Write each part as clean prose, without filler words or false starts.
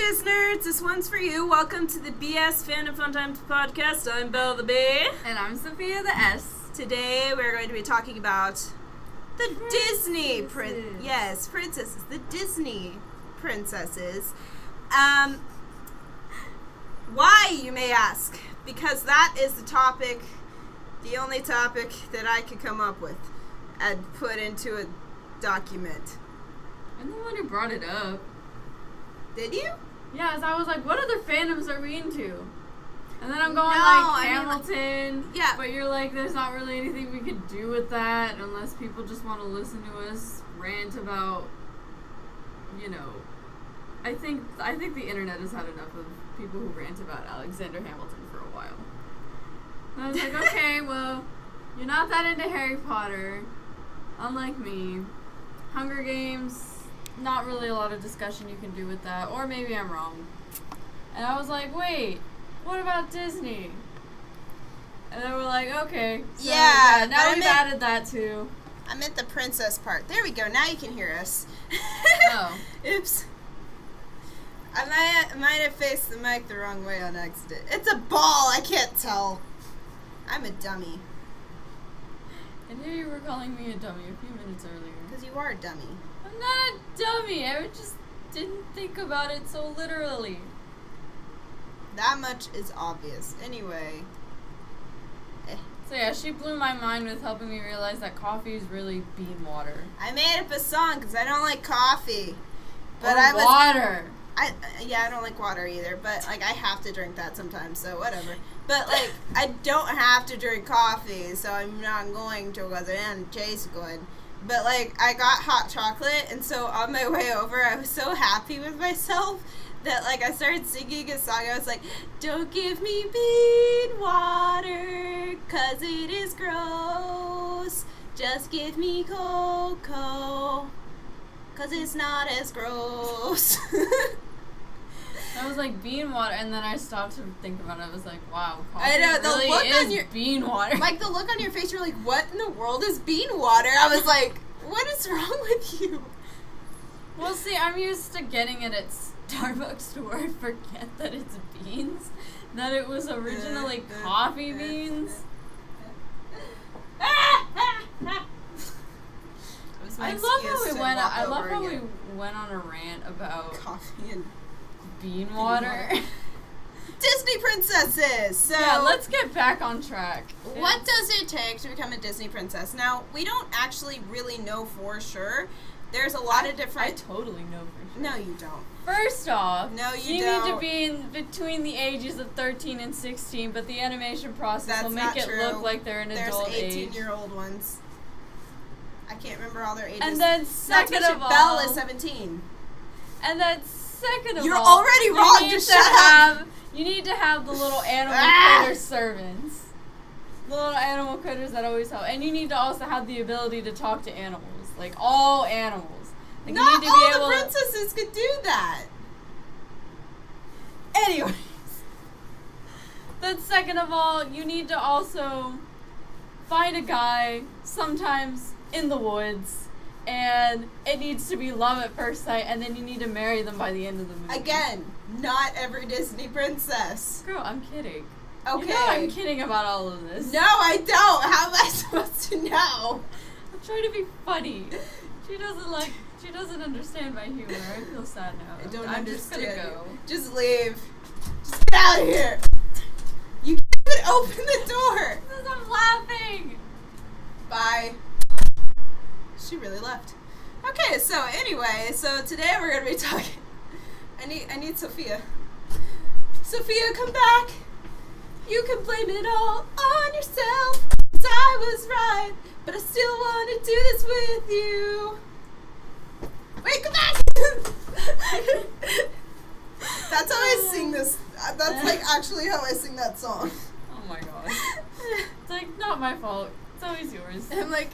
Disners, this one's for you. Welcome to the BS Fandom Fun Times podcast. I'm Belle the B. And I'm Sophia the S. Today we're going to be talking about the Disney princesses. The Disney princesses. Why, you may ask? Because that is the topic, the only topic that I could come up with and put into a document. I'm the one who brought it up. Did you? Yeah, so I was like, what other fandoms are we into? And then I'm going Hamilton. Yeah. But you're like, there's not really anything we could do with that unless people just want to listen to us rant about, I think the internet has had enough of people who rant about Alexander Hamilton for a while. And I was like, okay, well, you're not that into Harry Potter, unlike me. Hunger Games, not really a lot of discussion you can do with that, or maybe I'm wrong. And I was like, wait, what about Disney? And then we're like, okay. So now we've added that too. I meant the princess part. There we go. Now you can hear us. Oh. Oops. I might have faced the mic the wrong way on accident. It's a ball. I can't tell. I'm a dummy. And here you were calling me a dummy a few minutes earlier. Because you are a dummy. I'm not a dummy. I just didn't think about it so literally. That much is obvious. Anyway. So yeah, she blew my mind with helping me realize that coffee is really bean water. I made up a song because I don't like coffee. But water. I don't like water either, but, I have to drink that sometimes, so whatever. But, I don't have to drink coffee, so I'm not going to because it doesn't taste good. But, I got hot chocolate, and so on my way over, I was so happy with myself that, I started singing a song. I was like, don't give me bean water, 'cause it is gross. Just give me cocoa, 'cause it's not as gross. I was like, bean water, and then I stopped to think about it. I was like, wow, coffee I know, the really look is on your bean water. The look on your face, you're like, what in the world is bean water? I was like, what is wrong with you? Well, see, I'm used to getting it at Starbucks to where I forget that it's beans. That it was originally coffee beans. I love how we went on a rant about coffee and bean water. Disney princesses. So yeah, let's get back on track. What does it take to become a Disney princess? Now, we don't actually really know for sure. There's a lot of different. I totally know for sure. No, you don't. First off, no, you don't. Need to be in between the ages of 13 and 16, but the animation process will make it look like they're an adult age. There's 18-year-old ones. I can't remember all their ages. And then second of all, Belle is 17. And then second of all, you're already wrong. Just shut up. You need to have the little animal critter servants. The little animal critters that always help. And you need to also have the ability to talk to animals. All animals. Not you need to all be able the princesses could do that. Anyways. Then second of all, you need to also find a guy, sometimes in the woods, and it needs to be love at first sight, and then you need to marry them by the end of the movie. Again, not every Disney princess. Girl, I'm kidding. Okay. You know I'm kidding about all of this. No, I don't. How am I supposed to know? I'm trying to be funny. She doesn't understand my humor. I feel sad now. I don't I'm understand. just gonna go. Just leave. Just get out of here. You can't even open the door. Because I'm laughing. Bye. She really left. Okay, so anyway, today we're gonna be talking. I need Sophia. Sophia, come back. You can blame it all on yourself. 'Cause I was right, but I still want to do this with you. Wait, come back. That's how I sing this. That's actually how I sing that song. Oh my god. It's not my fault. It's always yours. I'm like,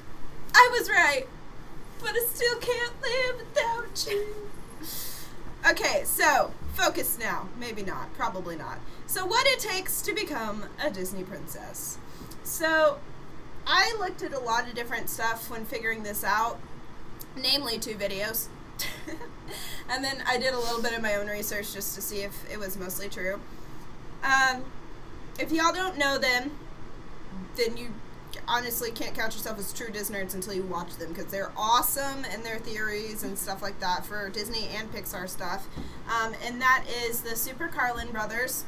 I was right, but I still can't live without you. Okay, so, focus now. Maybe not. Probably not. So, what it takes to become a Disney princess. So, I looked at a lot of different stuff when figuring this out, namely 2 videos. And then I did a little bit of my own research just to see if it was mostly true. If y'all don't know them, then you honestly can't count yourself as true Disney nerds until you watch them, because they're awesome in their theories and stuff like that for Disney and Pixar stuff. And that is the Super Carlin Brothers.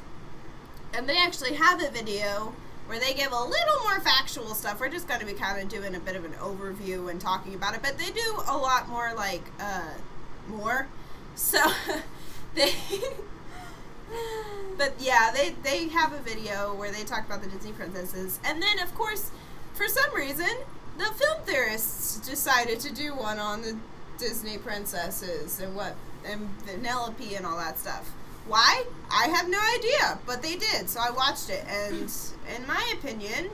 And they actually have a video where they give a little more factual stuff. We're just going to be kind of doing a bit of an overview and talking about it, but they do a lot more, like, more. So, they... But yeah, they have a video where they talk about the Disney princesses. And then, of course, for some reason, the film theorists decided to do one on the Disney princesses and Vanellope and all that stuff. Why? I have no idea, but they did, so I watched it, and in my opinion,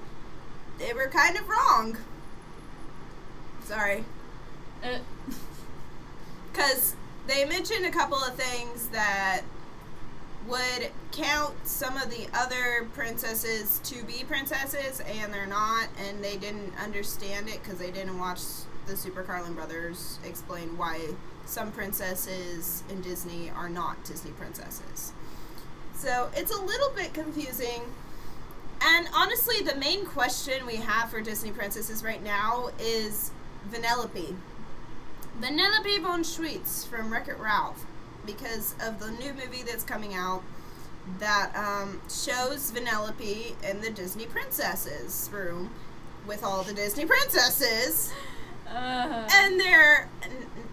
they were kind of wrong. Sorry. Because they mentioned a couple of things that would count some of the other princesses to be princesses, and they're not, and they didn't understand it because they didn't watch the Super Carlin Brothers explain why some princesses in Disney are not Disney princesses. So it's a little bit confusing. And honestly, the main question we have for Disney princesses right now is Vanellope. Vanellope von Schweetz from Wreck-It Ralph, because of the new movie that's coming out that shows Vanellope in the Disney princesses room with all the Disney princesses. And they're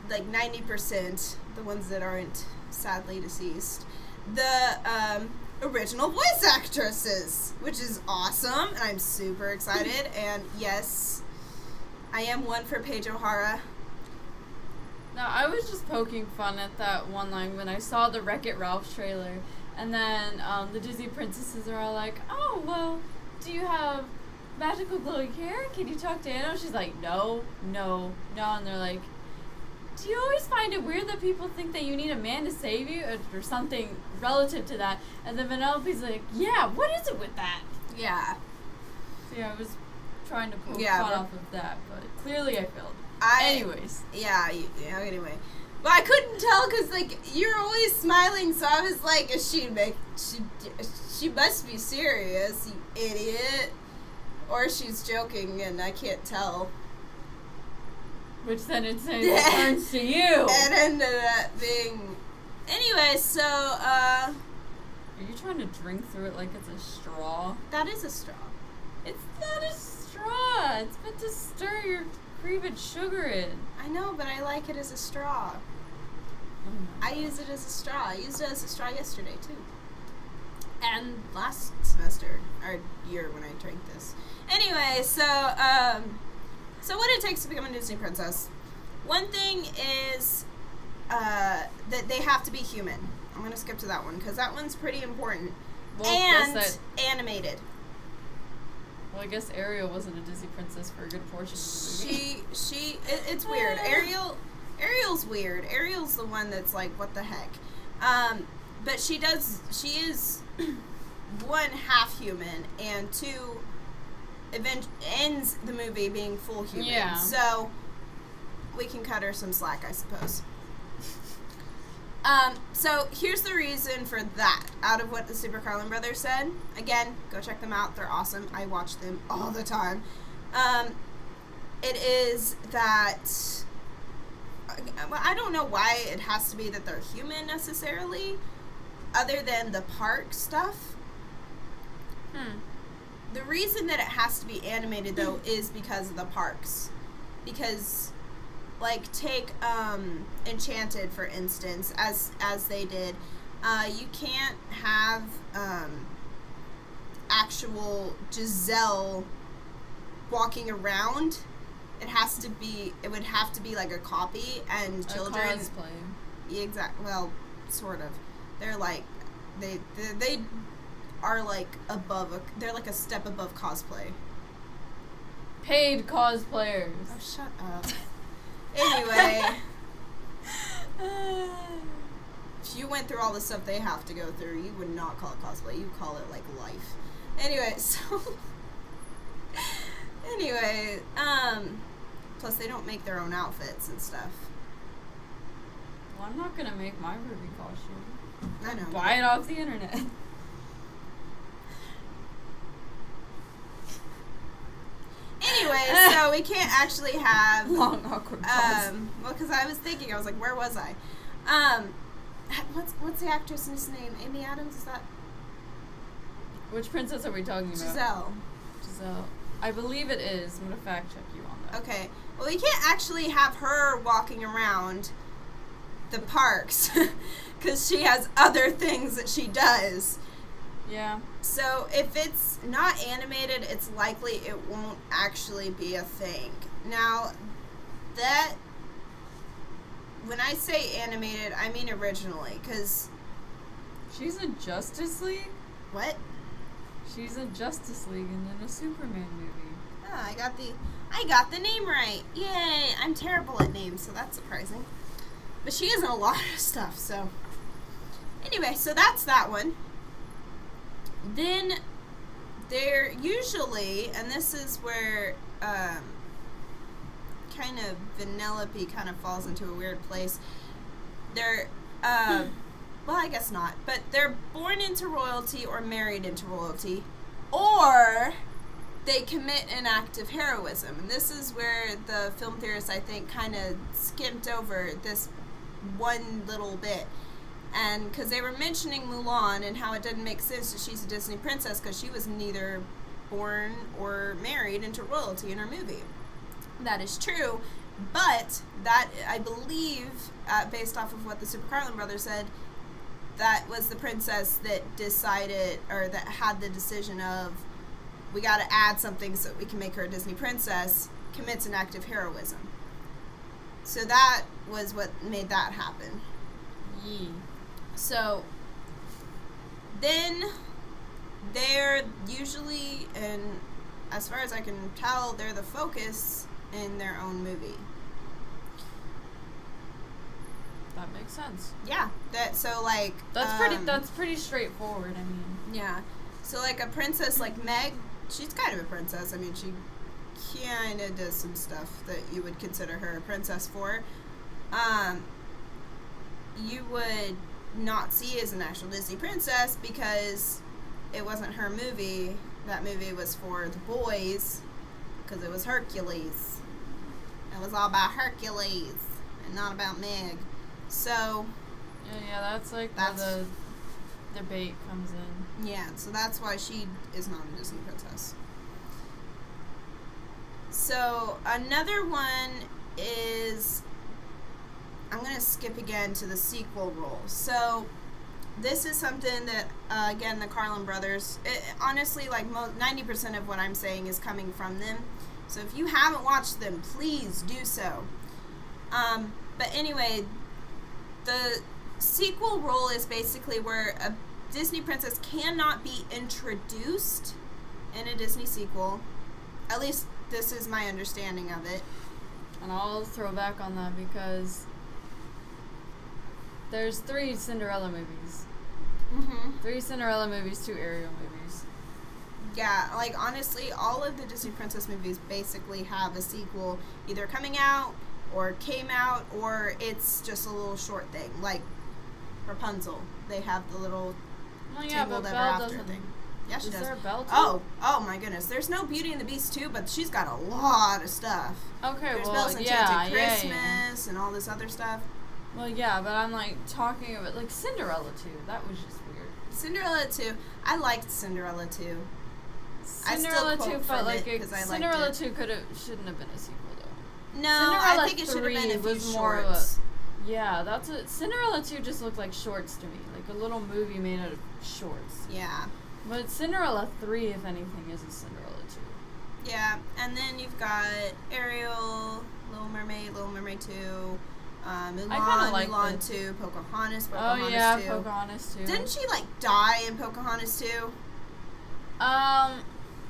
like 90%, the ones that aren't sadly deceased, the original voice actresses, which is awesome, and I'm super excited. And yes, I am one for Paige O'Hara. No, I was just poking fun at that one line when I saw the Wreck-It Ralph trailer, and then the Disney princesses are all like, "Oh, well, do you have magical glowing hair? Can you talk to Anna?" She's like, no. And they're like, "Do you always find it weird that people think that you need a man to save you?" Or something relative to that. And then Vanellope's like, "Yeah, what is it with that?" Yeah. So yeah, I was trying to poke fun off of that, but clearly I failed. Anyways. Yeah, anyway. But I couldn't tell because, like, you're always smiling, so I was like, she must be serious, you idiot. Or she's joking, and I can't tell. Which then it turns to you. It ended up being... Anyway, so, Are you trying to drink through it like it's a straw? That is a straw. It's not a straw. It's meant to stir your cream sugar in. I know, but I like it as a straw. I use it as a straw. I used it as a straw yesterday, too. And last semester, or year when I drank this. Anyway, so what it takes to become a Disney princess. One thing is that they have to be human. I'm going to skip to that one, because that one's pretty important. Well, and animated. Well, I guess Ariel wasn't a Disney princess for a good portion of the movie. It's weird. Ariel's weird. Ariel's the one that's like, what the heck? But she is one, half human, and two, ends the movie being full human. Yeah. So we can cut her some slack, I suppose. So here's the reason for that, out of what the Super Carlin Brothers said. Again, go check them out. They're awesome. I watch them all the time. It is that... I don't know why it has to be that they're human necessarily, other than the park stuff. The reason that it has to be animated, though, is because of the parks. Because, like, take Enchanted, for instance, as they did. You can't have actual Giselle walking around. It would have to be like a copy, and children. A cosplay. Yeah, well, sort of. They're like, they are like they're like a step above cosplay. Paid cosplayers. Oh, shut up. Anyway. If you went through all the stuff they have to go through, you would not call it cosplay. You call it, like, life. Anyway, so... Anyway, plus they don't make their own outfits and stuff. Well, I'm not gonna make my Ruby costume. I know. Buy it off the internet. Anyway, so we can't actually have long awkward pause. well, because I was thinking, I was like, where was I? What's the actress's name? Amy Adams, is that? Which princess are we talking about? Giselle. Giselle. I believe it is. I'm gonna fact check you on that. Okay. Well, we can't actually have her walking around the parks because she has other things that she does. Yeah. So if it's not animated, it's likely it won't actually be a thing. Now, that, when I say animated, I mean originally, because... She's in Justice League? What? She's in Justice League and in a Superman movie. Oh, I got the name right. Yay! I'm terrible at names, so that's surprising. But she is in a lot of stuff, so... Anyway, so that's that one. Then they're usually, and this is where kind of Vanellope kind of falls into a weird place. They're, well, I guess not, but they're born into royalty or married into royalty, or they commit an act of heroism. And this is where the film theorists, I think, kind of skimped over this one little bit. And because they were mentioning Mulan and how it didn't make sense that she's a Disney princess because she was neither born or married into royalty in her movie. That is true, but that, I believe, based off of what the Super Carlin Brothers said, that was the princess that decided, or that had the decision of, we got to add something so that we can make her a Disney princess, commits an act of heroism. So that was what made that happen. Yee. So, then they're usually, and as far as I can tell, they're the focus in their own movie. That makes sense. Yeah. So like that's pretty straightforward, I mean. Yeah. So like a princess like Meg, she's kind of a princess. I mean, she kind of does some stuff that you would consider her a princess for. You would not see as an actual Disney princess because it wasn't her movie. That movie was for the boys because it was Hercules. It was all about Hercules and not about Meg. So yeah, that's like where the debate comes in. Yeah, so that's why she is not a Disney princess. So another one is, I'm going to skip again to the sequel role. So this is something that, again, the Carlin Brothers, honestly, like 90% of what I'm saying is coming from them. So if you haven't watched them, please do so. But anyway, the sequel role is basically where a Disney princess cannot be introduced in a Disney sequel. At least this is my understanding of it. And I'll throw back on that because there's 3 Cinderella movies. Mm-hmm. 3 Cinderella movies, 2 Ariel movies. Yeah, like honestly, all of the Disney princess movies basically have a sequel either coming out or came out, or it's just a little short thing. Like Rapunzel, they have the little Tangled Ever After thing. Yeah, she does. Is there a Belle too? Oh my goodness. There's no Beauty and the Beast too, but she's got a lot of stuff. Okay, There's well, Belle's Enchanted yeah, Christmas and all this other stuff. Well, yeah, but I'm like talking about like Cinderella too. That was just weird. Cinderella 2. I liked Cinderella 2. Cinderella 2 felt like Cinderella 2 shouldn't have been a sequel though. No, Cinderella I think it should have been a few was more shorts. of a, yeah, that's what Cinderella 2 just looked like shorts to me, like a little movie made out of shorts. Yeah. But Cinderella 3, if anything, is a Cinderella 2. Yeah, and then you've got Ariel, Little Mermaid 2, Mulan 2, Pocahontas 2. Oh yeah, Pocahontas 2. Didn't she like die in Pocahontas 2? I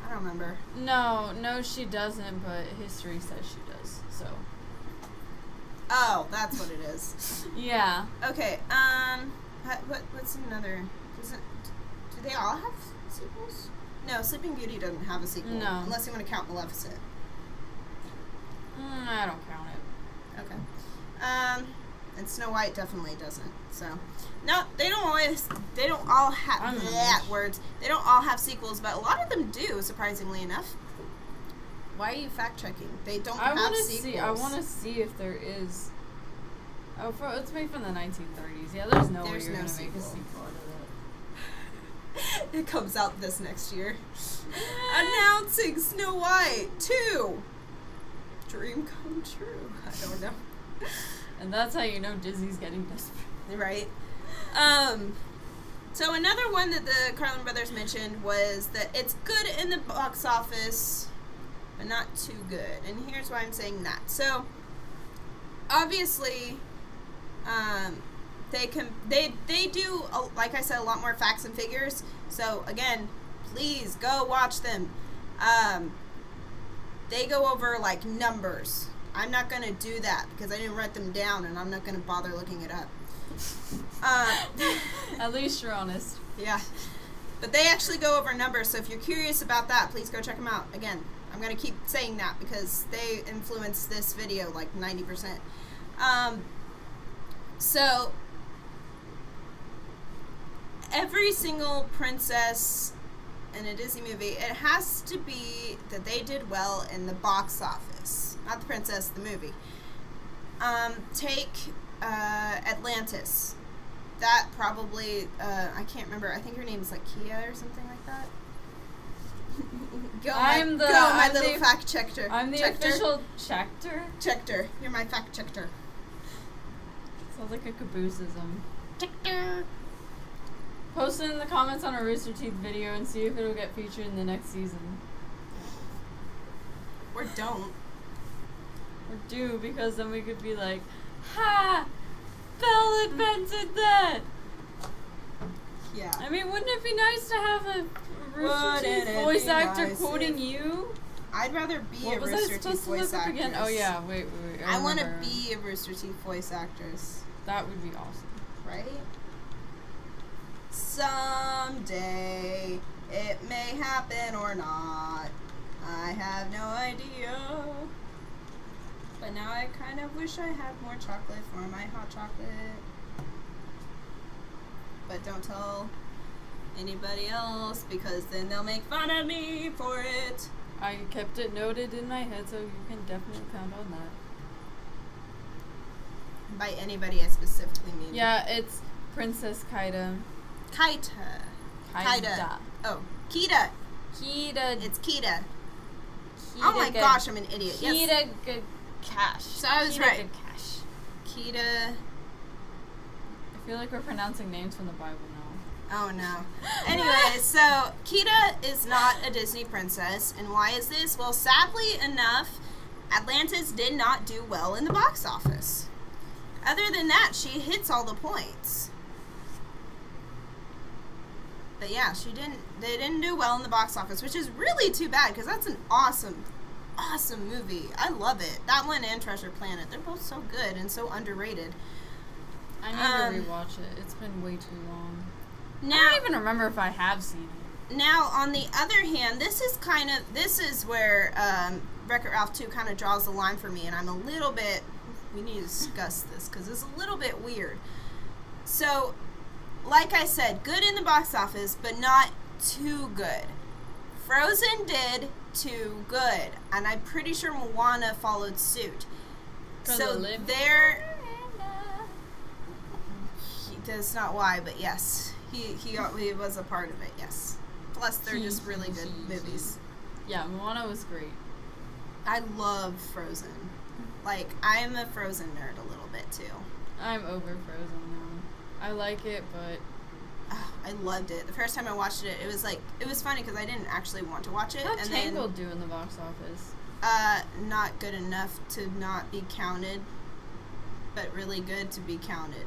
don't remember. No, she doesn't, but history says she does, so. Oh, that's what it is. Yeah. Okay, what's another, do they all have sequels? No, Sleeping Beauty doesn't have a sequel. No. Unless you want to count Maleficent. I don't count it. Okay. And Snow White definitely doesn't. So, no, they don't all have They don't all have sequels, but a lot of them do, surprisingly enough. Why are you fact checking? They don't have sequels. I want to see if there is. Oh, it's made from the 1930s. Yeah, there's no way you're going to make a sequel out of it. It comes out this next year. Announcing Snow White 2. Dream come true. I don't know. And that's how you know Disney's getting desperate. Right. So another one that the Carlin Brothers mentioned was that it's good in the box office, but not too good. And here's why I'm saying that. So, obviously, they do, like I said, a lot more facts and figures. So, again, please go watch them. They go over, like, numbers. I'm not going to do that because I didn't write them down, and I'm not going to bother looking it up. At least you're honest. Yeah. But they actually go over numbers, so if you're curious about that, please go check them out. Again, I'm going to keep saying that because they influence this video like 90%. So, every single princess in a Disney movie, it has to be that they did well in the box office. Not the princess, the movie. Take Atlantis. That probably, I can't remember. I think her name's like Kia or something like that. I'm my little fact checker. I'm the official checker. Checker. You're my fact checker. Sounds like a caboosism. Checker. Post it in the comments on our Rooster Teeth video and see if it'll get featured in the next season. Or don't. Or do, because then we could be like, ha! Belle invented that! Yeah. I mean, wouldn't it be nice to have a Rooster Teeth voice actor quoting you? I'd rather be what a was Rooster I supposed Teeth to voice look up actress. again? Oh yeah, wait. I want to be a Rooster Teeth voice actress. That would be awesome. Right? Someday it may happen or not. I have no idea. But now I kind of wish I had more chocolate for my hot chocolate. But don't tell anybody else because then they'll make fun of me for it. I kept it noted in my head, so you can definitely count on that. By anybody I specifically mean. Yeah, it's Princess Kaida. Kaida. Oh, Kita. Kita. It's Kita. Oh my gosh, I'm an idiot. Kita Cash. So I was right. Cash. Kita. I feel like we're pronouncing names from the Bible now. Oh no. Anyway, so Kita is not a Disney princess, and why is this? Well, sadly enough, Atlantis did not do well in the box office. Other than that, she hits all the points. But yeah, they didn't do well in the box office, which is really too bad because that's an awesome movie. I love it. That one and Treasure Planet. They're both so good and so underrated. I need to rewatch it. It's been way too long. Now, I don't even remember if I have seen it. Now, on the other hand, this is where Wreck-It Ralph 2 kind of draws the line for me, and I'm a little bit, we need to discuss this because it's a little bit weird. So, like I said, good in the box office, but not too good. Frozen did too good, and I'm pretty sure Moana followed suit. So that's not why, but yes, he was a part of it. Yes. Plus, they're just really good movies. Yeah, Moana was great. I love Frozen. Like, I'm a Frozen nerd a little bit too. I'm over Frozen now. I like it, but I loved it. The first time I watched it, it was funny because I didn't actually want to watch it. How'd Tangled do in the box office? Not good enough to not be counted, but really good to be counted.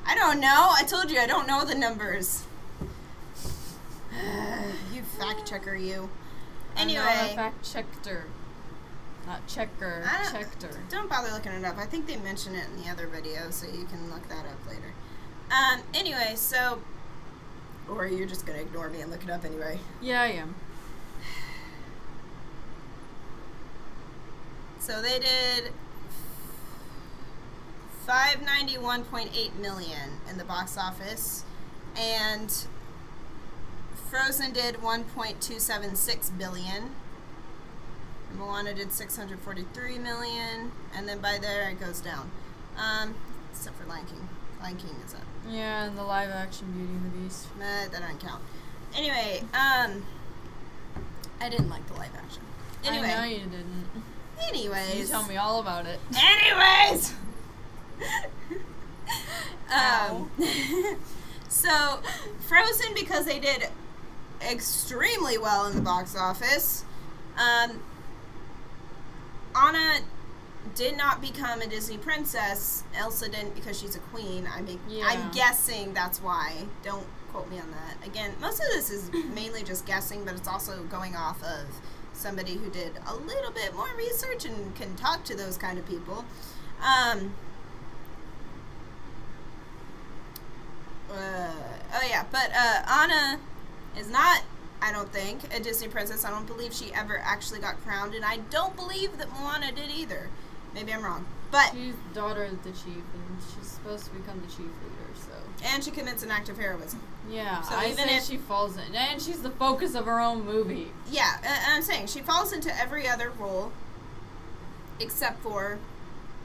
I don't know. I told you I don't know the numbers. You fact checker, you. Anyway. I'm not a fact checker. Not checker. Checker. Don't bother looking it up. I think they mention it in the other video, so you can look that up later. Anyway, so... Or you're just going to ignore me and look it up anyway. Yeah, I am. So they did $591.8 million in the box office, and Frozen did $1.276 billion. Moana did $643 million, and then by there it goes down. Except for Lion King. Lion King is up. Yeah, and the live action Beauty and the Beast. That doesn't count. Anyway, I didn't like the live action. Anyway. I know you didn't. Anyways. You tell me all about it. Anyways! So, Frozen, because they did extremely well in the box office, Anna did not become a Disney princess. Elsa didn't because she's a queen. I'm guessing that's why. Don't quote me on that. Again, most of this is mainly just guessing, but it's also going off of somebody who did a little bit more research and can talk to those kind of people. But Anna is not, I don't think, a Disney princess. I don't believe she ever actually got crowned, and I don't believe that Moana did either. Maybe I'm wrong. But she's daughter of the chief, and she's supposed to become the chief leader, so. And she commits an act of heroism. Yeah, so I even say if she falls in, and she's the focus of her own movie. Yeah, I'm saying she falls into every other role except for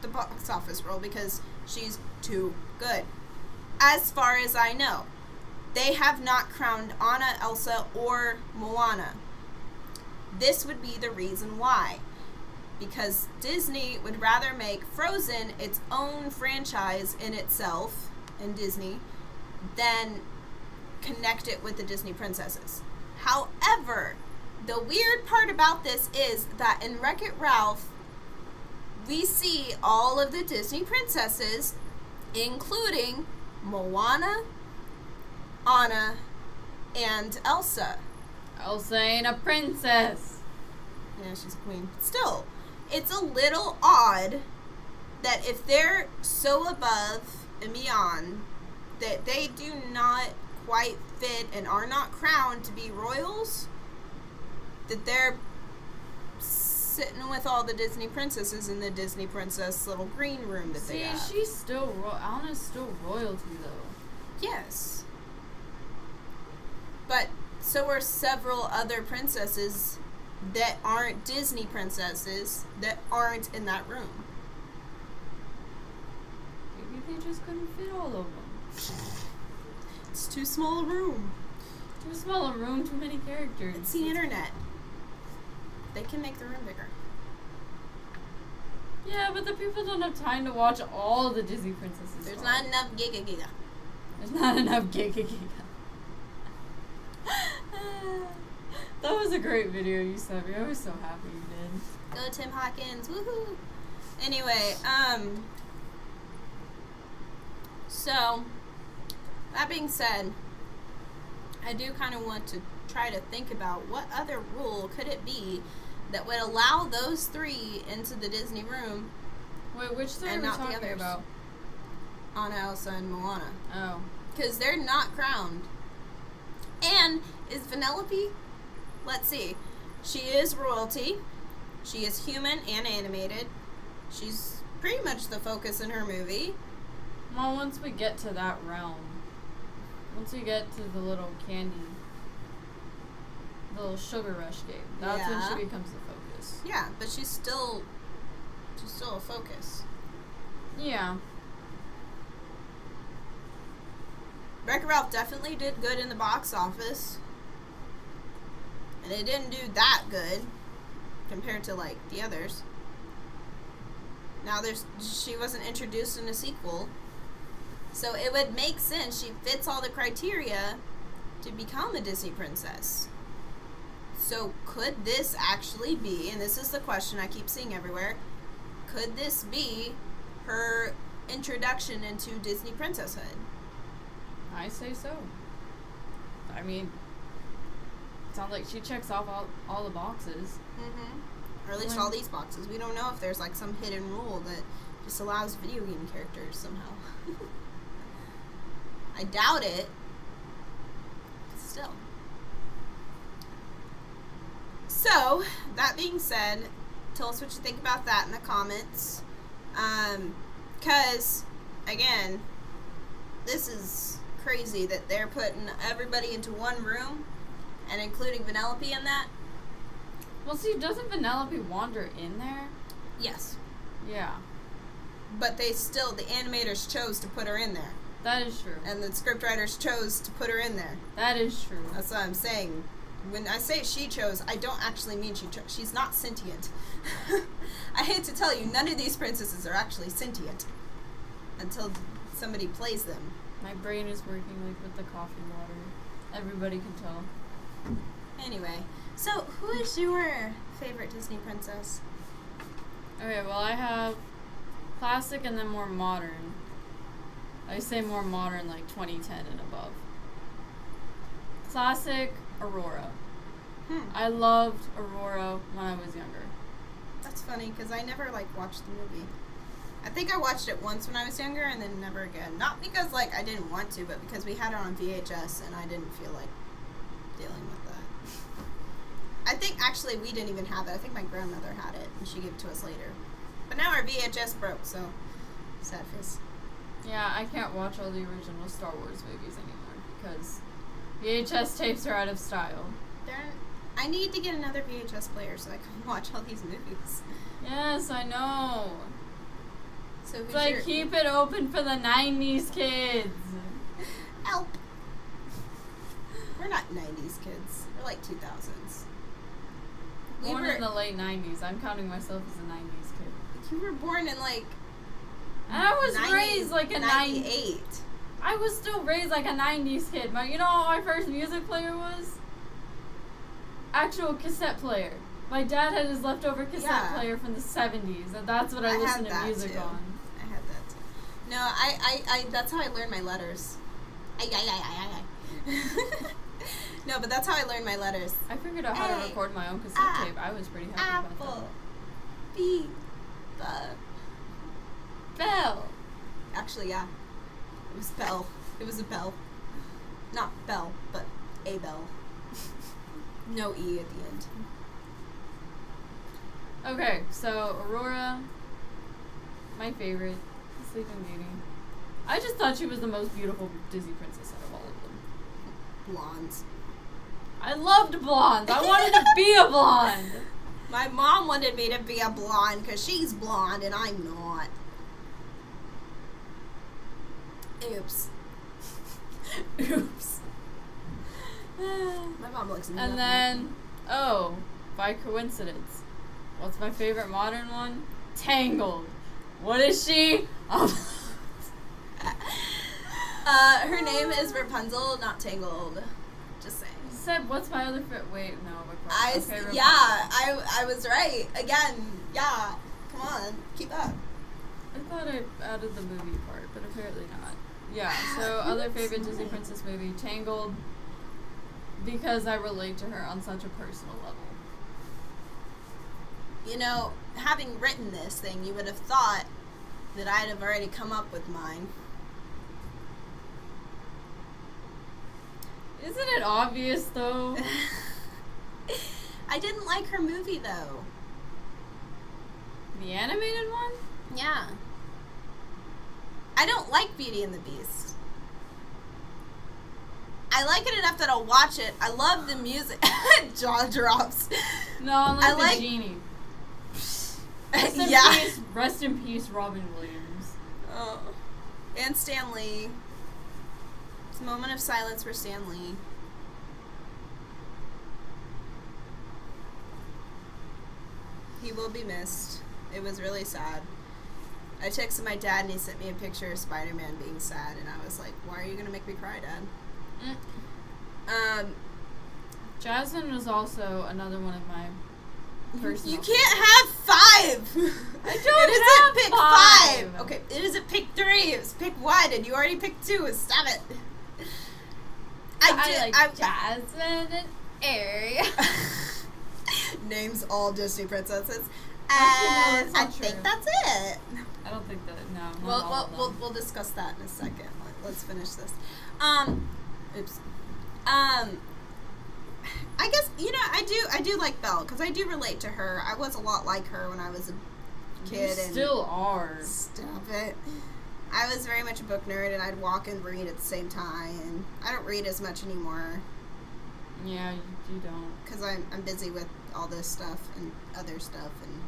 the box office role because she's too good. As far as I know, they have not crowned Anna, Elsa, or Moana. This would be the reason why. Because Disney would rather make Frozen its own franchise in itself, in Disney, than connect it with the Disney princesses. However, the weird part about this is that in Wreck-It Ralph, we see all of the Disney princesses, including Moana, Anna, and Elsa. Elsa ain't a princess. Yeah, she's a queen. Still, it's a little odd that if they're so above and beyond that they do not quite fit and are not crowned to be royals, that they're sitting with all the Disney princesses in the Disney princess little green room that they have. See, she's still Anna's still royalty though. Yes. But so are several other princesses that aren't Disney princesses that aren't in that room. Maybe they just couldn't fit all of them. It's too small a room. Too small a room, too many characters. It's the internet. They can make the room bigger. Yeah, but the people don't have time to watch all the Disney princesses. There's not enough giga. There's not enough giga. That was a great video you sent me. I was so happy you did. Go Tim Hawkins. Woohoo. Anyway, so that being said, I do kind of want to try to think about what other rule could it be that would allow those three into the Disney room. Wait, which three and are we not the talking others. about? Anna, Elsa, and Moana. Oh. Because they're not crowned. And is Vanellope? Let's see. She is royalty. She is human and animated. She's pretty much the focus in her movie. Well, once we get to that realm, once we get to the little candy, the little sugar rush game, that's when she becomes the focus. Yeah, but she's still a focus. Yeah. Wreck-It Ralph definitely did good in the box office. And it didn't do that good compared to, like, the others. Now, she wasn't introduced in a sequel. So it would make sense. She fits all the criteria to become a Disney princess. So could this actually be, and this is the question I keep seeing everywhere, could this be her introduction into Disney princesshood? I say so. I mean, it sounds like she checks off all the boxes. Mm-hmm. Or at least all these boxes. We don't know if there's like some hidden rule that just allows video game characters somehow. I doubt it. Still. So, that being said, tell us what you think about that in the comments. Because again, this is crazy that they're putting everybody into one room and including Vanellope in that. Well, see, doesn't Vanellope wander in there? Yes. Yeah. But the animators chose to put her in there. That is true. And the scriptwriters chose to put her in there. That is true. That's what I'm saying. When I say she chose, I don't actually mean she chose. She's not sentient. I hate to tell you, none of these princesses are actually sentient. Until somebody plays them. My brain is working like with the coffee water. Everybody can tell. Anyway, so who is your favorite Disney princess? Okay, well, I have classic and then more modern. I say more modern, like 2010 and above. Classic, Aurora. I loved Aurora when I was younger. That's funny, because I never, watched the movie. I think I watched it once when I was younger, and then never again. Not because, I didn't want to, but because we had it on VHS, and I didn't feel like dealing with that. I think, actually, we didn't even have it. I think my grandmother had it, and she gave it to us later. But now our VHS broke, so sad face. Yeah, I can't watch all the original Star Wars movies anymore, because VHS tapes are out of style. I need to get another VHS player so I can watch all these movies. Yes, I know. So it's like, keep it open for the 90s kids. Help. We're not 90s kids. We're like 2000s. Born in the late 90s. I'm counting myself as a 90s kid. You were born in And I was raised like a 98. I was still raised like a 90s kid. But you know what my first music player was? Actual cassette player. My dad had his leftover cassette player from the 70s, and that's what I listened to music on. I had that too. No, I that's how I learned my letters. No, but that's how I learned my letters. I figured out how to record my own cassette tape. I was pretty happy about that. Apple. B. Bell. Actually, yeah. It was Bell. It was a bell. Not Bell, but a bell. No E at the end. Okay, so Aurora, my favorite, Sleeping Beauty. I just thought she was the most beautiful Disney princess out of all of them. Blondes. I loved blondes. I wanted to be a blonde. My mom wanted me to be a blonde because she's blonde and I'm not. Oops. Oops. My mom looks nothing. And then, by coincidence, what's my favorite modern one? Tangled. What is she? Her name is Rapunzel, not Tangled. Just saying. Said, what's my other favorite? Wait, no. I was right. Again, yeah. Come on, keep up. I thought I added the movie part, but apparently not. Yeah, so other favorite Disney princess movie, Tangled, because I relate to her on such a personal level. You know, having written this thing, you would have thought that I'd have already come up with mine. Isn't it obvious, though? I didn't like her movie, though. The animated one? Yeah. I don't like Beauty and the Beast. I like it enough that I'll watch it. I love the music. Jaw drops. No, I like the genie. Rest in peace, Robin Williams. Oh. And Stan Lee. It's a moment of silence for Stan Lee. He will be missed. It was really sad. I texted my dad and he sent me a picture of Spider-Man being sad, and I was like, why are you going to make me cry, Dad? Jasmine was also another one of my personal You can't have 5! I don't pick 5! Okay, it isn't pick 3, it was pick 1, and you already picked 2, stop it! I like Jasmine and Ariel. Names all Disney princesses. Actually, no, I think that's it. I don't think that, no. We'll discuss that in a second. Let's finish this. Oops. I guess, I do like Belle, because I do relate to her. I was a lot like her when I was a kid. You still are. Stop it. I was very much a book nerd, and I'd walk and read at the same time, and I don't read as much anymore. Yeah, you don't. Because I'm busy with all this stuff and other stuff and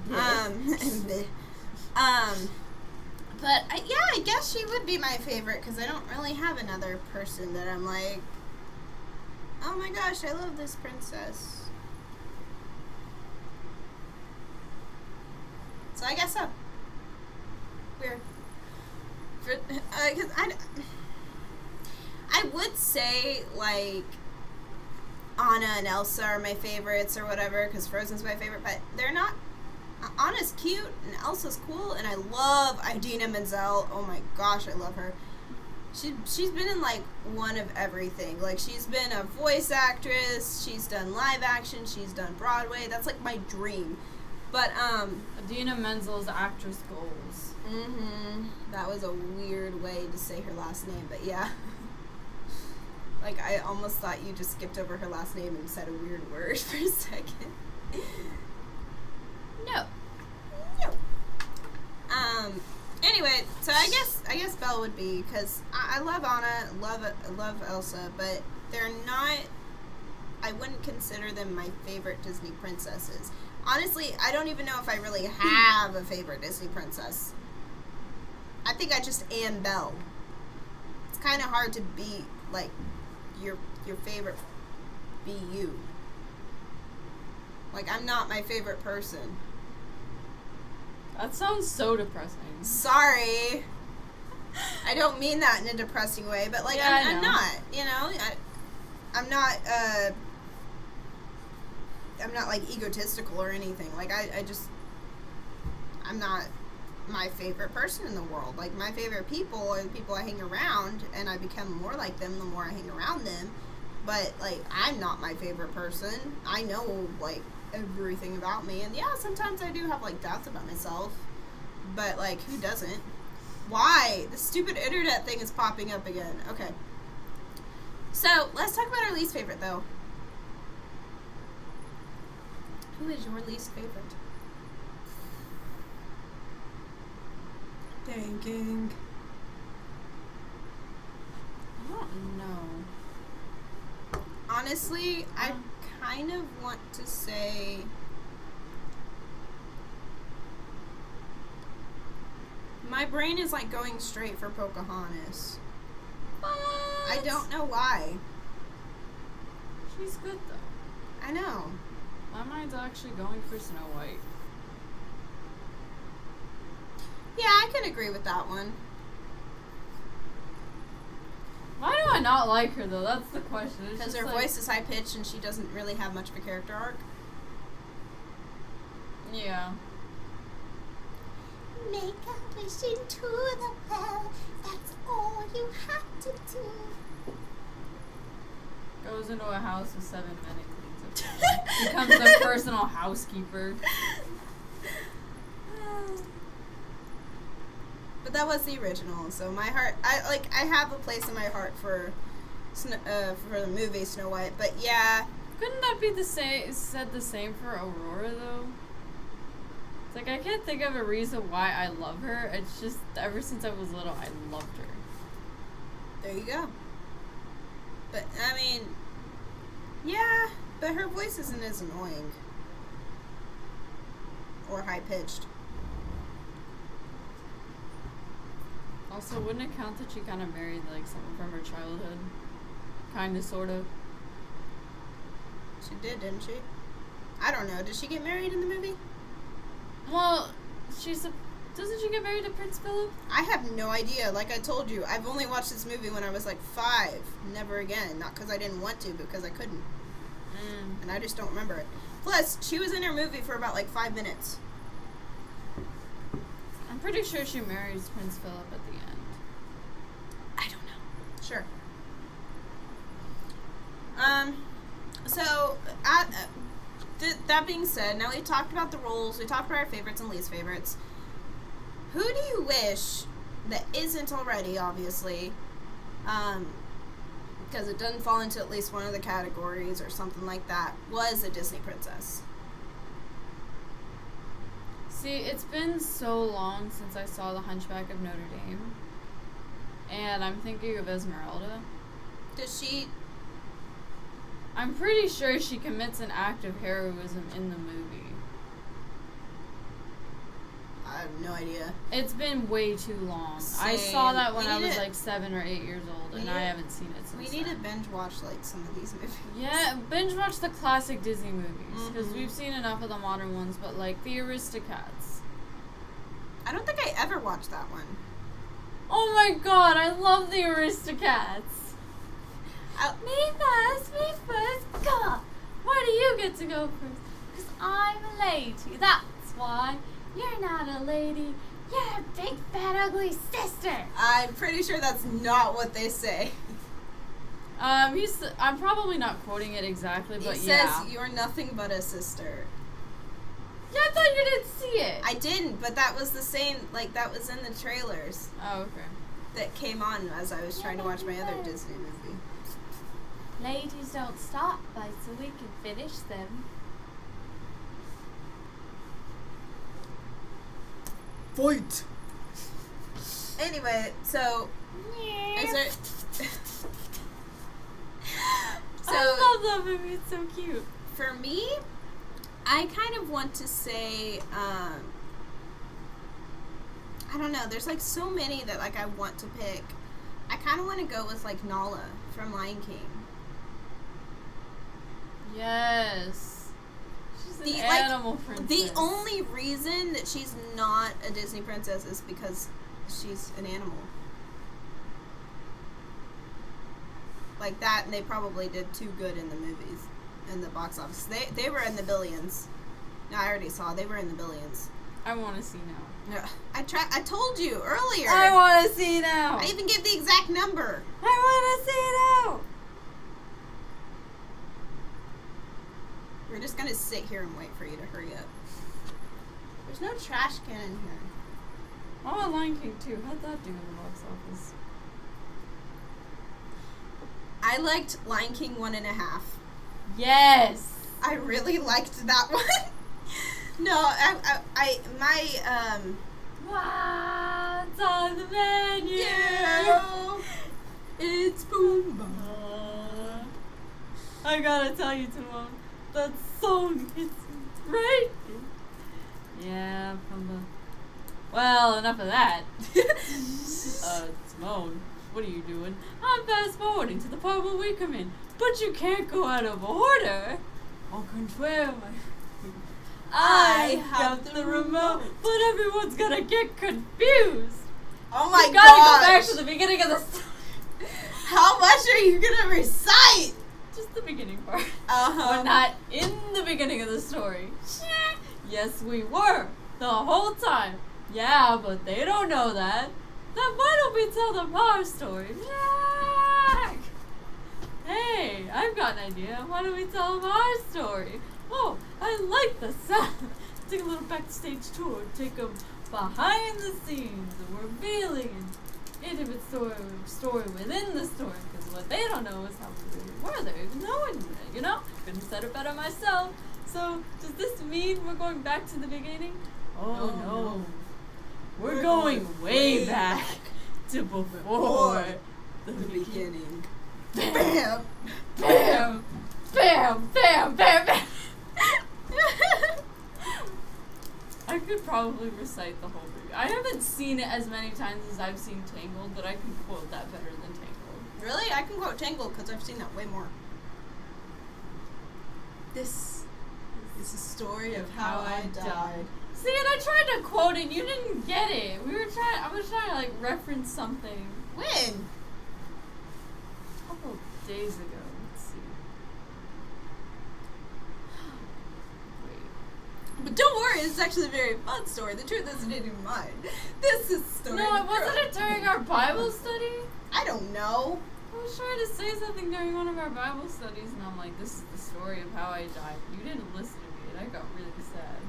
bleh. But I guess she would be my favorite because I don't really have another person that I'm like, oh my gosh, I love this princess. So I guess so. Weird. Because I would say, like, Anna and Elsa are my favorites or whatever, because Frozen's my favorite, but they're not. Anna's cute, and Elsa's cool, and I love Idina Menzel. Oh my gosh, I love her. She's been in, like, one of everything. Like, she's been a voice actress, she's done live action, she's done Broadway. That's, like, my dream. But, Idina Menzel's actress goals. That was a weird way to say her last name, but yeah. Like, I almost thought you just skipped over her last name and said a weird word for a second. No. Anyway, so I guess Belle would be, because I love Anna, love Elsa, but they're not, I wouldn't consider them my favorite Disney princesses. Honestly, I don't even know if I really have a favorite Disney princess. I think I just am Belle. It's kind of hard to be, like, your favorite be you. Like, I'm not my favorite person. That sounds so depressing. Sorry. I don't mean that in a depressing way, but, like, yeah, I'm not, you know? I'm not, like, egotistical or anything. Like, I'm not my favorite person in the world. Like, my favorite people are the people I hang around, and I become more like them the more I hang around them. But, like, I'm not my favorite person. I know, like, everything about me, and yeah, sometimes I do have, like, doubts about myself, but, like, who doesn't? Why? The stupid internet thing is popping up again. Okay. So, let's talk about our least favorite, though. Who is your least favorite? Thinking. I don't know. Honestly, I kind of want to say my brain is, like, going straight for Pocahontas. What? I don't know why. She's good, though. I know. My mind's actually going for Snow White. Yeah, I can agree with that one. Why do I not like her, though? That's the question. Because her voice is high-pitched and she doesn't really have much of a character arc. Yeah. Make a wish into the well. That's all you have to do. Goes into a house with 7 men and cleans it. Becomes their personal housekeeper. But that was the original, so my heart, I have a place in my heart for the movie Snow White, but yeah. Couldn't that be said the same for Aurora, though? It's like, I can't think of a reason why I love her. It's just, ever since I was little, I loved her. There you go. But, I mean, yeah, but her voice isn't as annoying. Or high-pitched. Also, wouldn't it count that she kind of married, like, someone from her childhood? Kind of, sort of. She did, didn't she? I don't know. Did she get married in the movie? Well, doesn't she get married to Prince Philip? I have no idea. Like I told you, I've only watched this movie when I was, like, 5. Never again. Not because I didn't want to, but because I couldn't. And I just don't remember it. Plus, she was in her movie for about, like, 5 minutes. I'm pretty sure she marries Prince Philip at the end. I don't know. Sure. So, that being said, now we've talked about the roles, we talked about our favorites and least favorites. Who do you wish that isn't already, obviously, because it doesn't fall into at least one of the categories or something like that, was a Disney princess? See, it's been so long since I saw The Hunchback of Notre Dame. And I'm thinking of Esmeralda. Does she... I'm pretty sure she commits an act of heroism in the movie. I have no idea. It's been way too long. Same. I saw that when I was like 7 or 8 years old, and I to- haven't seen it since We need then. to binge watch, like, some of these movies. Yeah, binge watch the classic Disney movies, because Mhm. we've seen enough of the modern ones, but like the Aristocats. I don't think I ever watched that one. Oh my god, I love the Aristocats. Me first, come on. Why do you get to go first? Because I'm a lady, that's why. You're not a lady, you're a big fat ugly sister. I'm pretty sure that's not what they say. I'm probably not quoting it exactly, but He yeah. says, you're nothing but a sister. Yeah, I thought you didn't see it. I didn't, but that was the same, like, that was in the trailers Oh, okay. that came on as I was trying to watch my other Disney movie. Ladies don't stop fights so we can finish them. Fight! Anyway, so, is there... I love that movie, it's so cute. For me, I kind of want to say, I don't know, there's like so many that like I want to pick. I kind of want to go with like Nala from Lion King. Yes. She's an The, like, animal princess. The only reason that she's not a Disney princess is because she's an animal. Like that, and they probably did too good in the movies, in the box office. They were in the billions. No, I already saw. They were in the billions. I want to see now. Yeah. I told you earlier. I want to see now. I even gave the exact number. I want to see now. We're just gonna sit here and wait for you to hurry up. There's no trash can in here. Oh, Lion King 2. How'd that do in the box office? I liked Lion King 1.5. Yes. I really liked that one. No, What's on the menu? yeah, it's Pumbaa. I gotta tell you, Timon, that song is great. Yeah, Pumbaa. Well, enough of that. Timon, what are you doing? I'm fast forwarding to the part where we come in, but you can't go out of order. Au contraire, I have the remote, but everyone's gonna get confused. Oh my You gotta gosh. go back to the beginning of the story. How much are you gonna recite? Just the beginning part. Uh-huh. We're not in the beginning of the story. Yes, we were. The whole time. Yeah, but they don't know that. Then why don't we tell them our story? Jack! Hey, I've got an idea. Why don't we tell them our story? Oh, I like the sound. Take a little backstage tour. Take them behind the scenes. Revealing an intimate story within the story. Because what they don't know is how we really were there. Even though you know, couldn't have said it better myself. So, does this mean we're going back to the beginning? Oh, no. We're going way back to before the beginning. Bam! Bam! Bam! Bam! Bam! Bam! I could probably recite the whole movie. I haven't seen it as many times as I've seen Tangled, but I can quote that better than Tangled. Really? I can quote Tangled because I've seen that way more. This is the story of how I died. See, and I tried to quote it, you didn't get it. I was trying to like reference something. When? A couple days ago. Let's see. Wait. But don't worry, it's actually a very fun story. The truth isn't in mind. This is the story. No, of the wasn't girl. it during our Bible study? I don't know. I was trying to say something during one of our Bible studies, and I'm like, this is the story of how I died. You didn't listen to me, and I got really sad.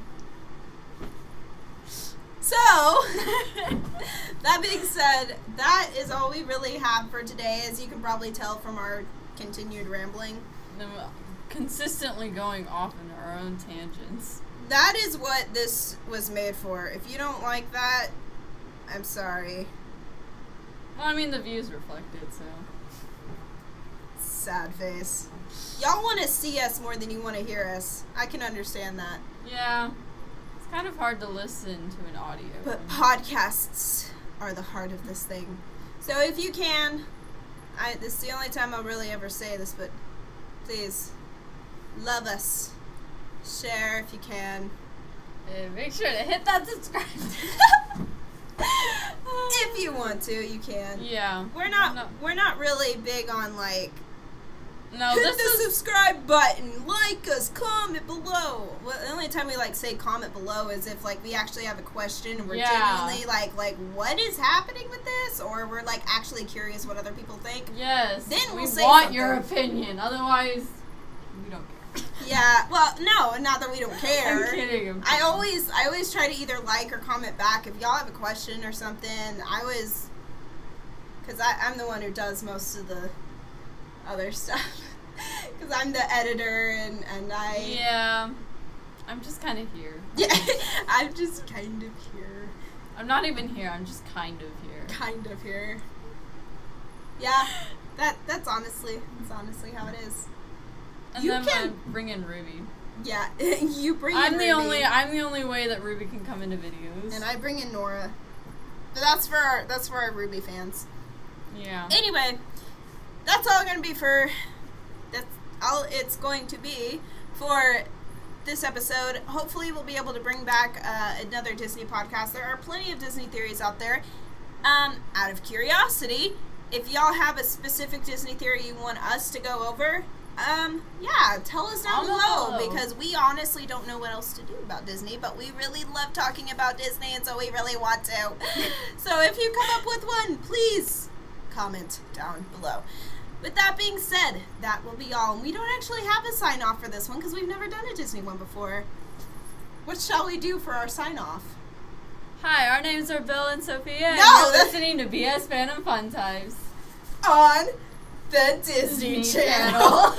So, that being said, that is all we really have for today, as you can probably tell from our continued rambling. Them consistently going off into our own tangents. that is what this was made for. If you don't like that, I'm sorry. Well, I mean, the views reflect it, so. Sad face. Y'all want to see us more than you want to hear us. I can understand that. Yeah. It's kind of hard to listen to an audio. But podcasts are the heart of this thing. So if you can, this is the only time I'll really ever say this, but please, love us. Share if you can. And make sure to hit that subscribe. If you want to, you can. Yeah. We're not really big on like no, hit the subscribe button, like us, comment below. Well, the only time we like say comment below is if like we actually have a question and we're genuinely like what is happening with this, or we're like actually curious what other people think. Yes. Then we'll we say want something. your opinion. Otherwise, we don't care. Yeah. Well, no, not that we don't care. I'm kidding. I always try to either like or comment back if y'all have a question or something. Because I'm the one who does most of the other stuff. Because I'm the editor and I... Yeah. I'm just kind of here. Yeah, I'm just kind of here. I'm not even here. I'm just kind of here. Kind of here. Yeah, that's honestly how it is. And you then can I bring in Ruby. Yeah, you bring in Ruby. I'm the only way that Ruby can come into videos. And I bring in Nora. But that's for our Ruby fans. Yeah. Anyway, that's all going to be for it's going to be for this episode. Hopefully we'll be able to bring back another Disney podcast. There are plenty of Disney theories out there. Out of curiosity, if y'all have a specific Disney theory you want us to go over, yeah, tell us down below, because we honestly don't know what else to do about Disney, but we really love talking about Disney, and so we really want to. So if you come up with one, please comment down below. With that being said, that will be all. And we don't actually have a sign-off for this one, because we've never done a Disney one before. What shall we do for our sign-off? Hi, our names are Bill and Sophia, and No, you're listening to BS Phantom Fun Times. On the Disney Channel.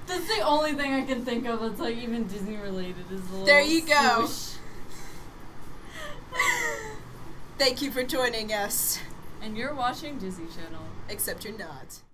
That's the only thing I can think of that's like even Disney related is the little There you go. swoosh. Thank you for joining us. And you're watching Disney Channel. Except you're not.